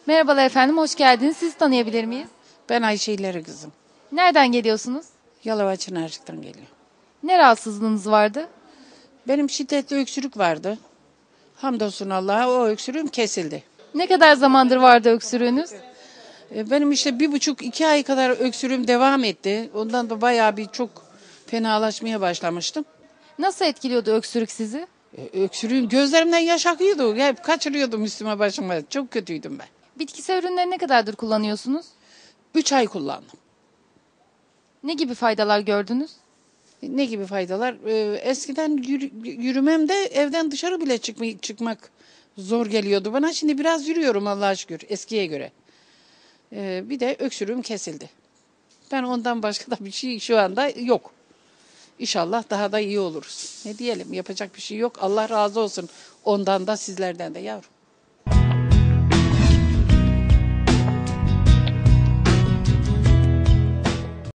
Merhabalar efendim, hoş geldiniz. Sizi tanıyabilir miyiz? Ben Ayşe İleri kızım. Nereden geliyorsunuz? Yalova Çınarcık'tan geliyorum. Ne rahatsızlığınız vardı? Benim şiddetli öksürük vardı. Hamdolsun Allah'a o öksürüğüm kesildi. Ne kadar zamandır vardı öksürüğünüz? Benim işte 1,5-2 ay kadar öksürüğüm devam etti. Ondan da bayağı bir çok fenalaşmaya başlamıştım. Nasıl etkiliyordu öksürük sizi? Öksürüğüm gözlerimden yaş akıyordu. Hep kaçırıyordum üstüme başıma. Çok kötüydüm ben. Bitkisel ürünleri ne kadardır kullanıyorsunuz? 3 ay kullandım. Ne gibi faydalar gördünüz? Ne gibi faydalar? Eskiden yürümem de evden dışarı bile çıkmak zor geliyordu bana. Şimdi biraz yürüyorum Allah'a şükür eskiye göre. Bir de öksürüğüm kesildi. Ben ondan başka da bir şey şu anda yok. İnşallah daha da iyi oluruz. Ne diyelim, yapacak bir şey yok. Allah razı olsun ondan da sizlerden de yavrum.